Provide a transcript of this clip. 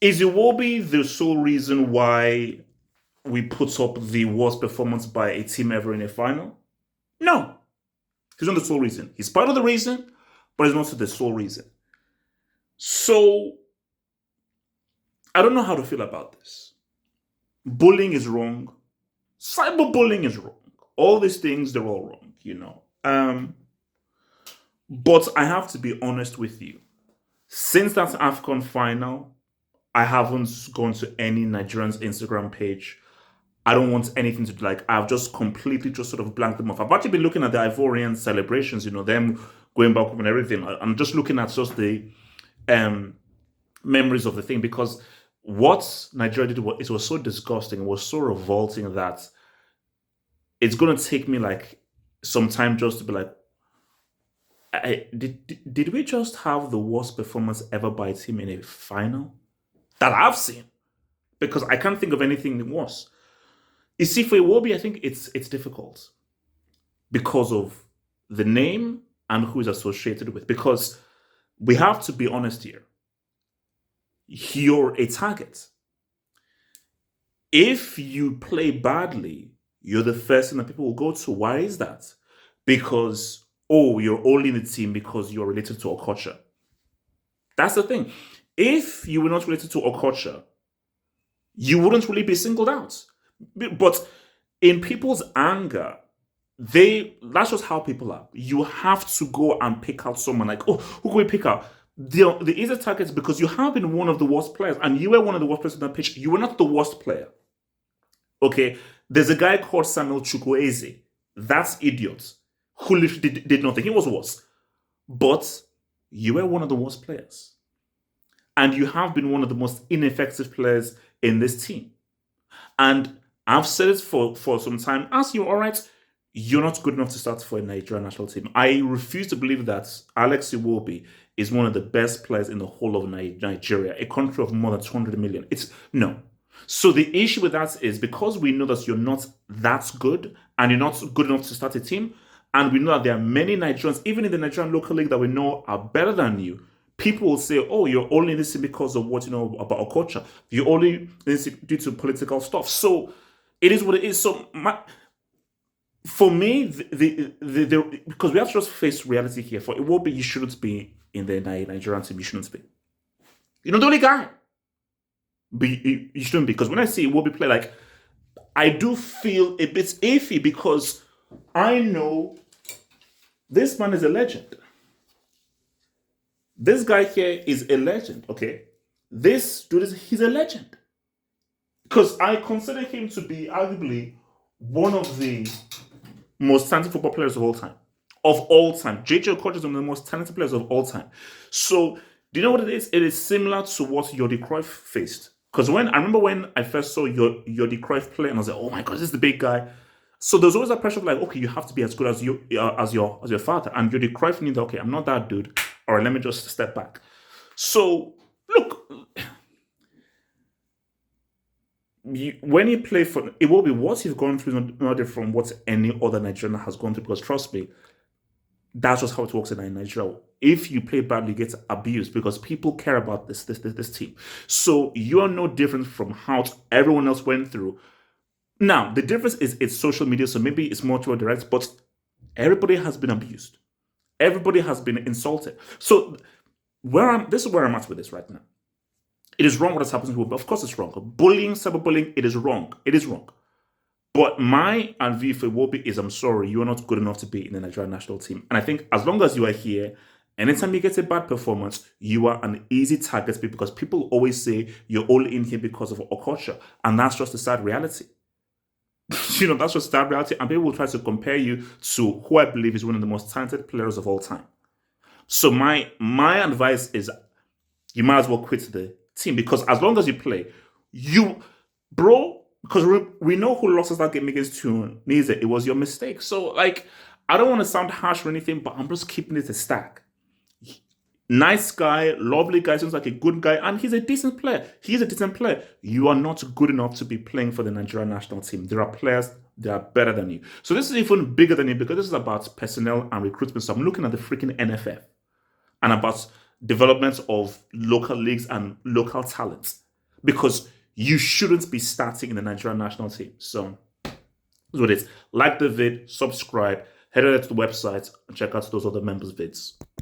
Is Iwobi the sole reason why we put up the worst performance by a team ever in a final? No, he's not the sole reason. He's part of the reason, but he's not the sole reason. So I don't know how to feel about this. Bullying is wrong. Cyberbullying is wrong. All these things, they're all wrong, you know. But I have to be honest with you. Since that AFCON final, I haven't gone to any Nigerian's Instagram page. I don't want anything to do, like, I've just completely just sort of blanked them off. I've actually been looking at the Ivorian celebrations, you know, them going back and everything. I'm just looking at just the memories of the thing, because what Nigeria did, it was so disgusting, it was so revolting that it's going to take me like some time just to be like, did we just have the worst performance ever by a team in a final that I've seen? Because I can't think of anything worse. You see, for Iwobi, I think it's difficult because of the name and who is associated with. Because we have to be honest here. You're a target. If you play badly, you're the first thing that people will go to. Why is that? Because, oh, you're only in the team because you're related to Okocha. That's the thing. If you were not related to Okocha, you wouldn't really be singled out. But in people's anger, that's just how people are. You have to go and pick out someone like, oh, who can we pick out? The easy target is because you have been one of the worst players, and you were one of the worst players on that pitch. You were not the worst player. Okay? There's a guy called Samuel Chukwueze. That's idiot. Who literally did nothing. He was worse. But you were one of the worst players. And you have been one of the most ineffective players in this team. And I've said it for some time. As you, all right, you're not good enough to start for a Nigerian national team. I refuse to believe that Alex Iwobi is one of the best players in the whole of Nigeria, a country of more than 200 million. No. So the issue with that is because we know that you're not that good and you're not good enough to start a team, and we know that there are many Nigerians, even in the Nigerian local league, that we know are better than you. People will say, oh, you're only in this team because of what you know about Okocha. You're only in this due to political stuff. So it is what it is. So for me, because we have to just face reality here. For Iwobi, you shouldn't be in the Nigerian team. You shouldn't be. You're not the only guy. But you shouldn't be. Because when I see Iwobi play, like, I do feel a bit iffy because I know this man is a legend. This guy here is a legend, okay? This dude, he's a legend. Because I consider him to be arguably one of the most talented football players of all time. Of all time. JJ Okocha is one of the most talented players of all time. So, do you know what it is? It is similar to what Jordi Cruyff faced. Because I remember when I first saw Jordi Cruyff play, and I was like, oh my God, this is the big guy. So there's always a pressure of like, okay, you have to be as good as your father. And Jordi Cruyff knew that, okay, I'm not that dude. All right, let me just step back. So, look, when you play for Iwobi, what you've gone through is not different from what any other Nigerian has gone through. Because trust me, that's just how it works in Nigeria. If you play badly, you get abused because people care about this team. So you are no different from how everyone else went through. Now, the difference is it's social media, so maybe it's more direct, but everybody has been abused. Everybody has been insulted. So this is where I'm at with this right now. It is wrong what has happened to people. Of course it's wrong. Bullying, cyberbullying, it is wrong. It is wrong. But my view for Iwobi is, I'm sorry, you are not good enough to be in the Nigerian national team. And I think as long as you are here, anytime you get a bad performance, you are an easy target because people always say you're only in here because of Okocha. And that's just a sad reality. That's just sad reality. And people will try to compare you to who I believe is one of the most talented players of all time. So my advice is you might as well quit the team because as long as you play, because we know who lost us that game against Tunisia. It was your mistake. So, like, I don't want to sound harsh or anything, but I'm just keeping it a stack. Nice guy, lovely guy, seems like a good guy, and he's a decent player. He's a decent player. You are not good enough to be playing for the Nigerian national team. There are players that are better than you. So this is even bigger than you because this is about personnel and recruitment. So I'm looking at the freaking NFF and about development of local leagues and local talents. because you shouldn't be starting in the Nigerian national team. So that's what it is. Like the vid, subscribe, head over to the website and check out those other members' vids.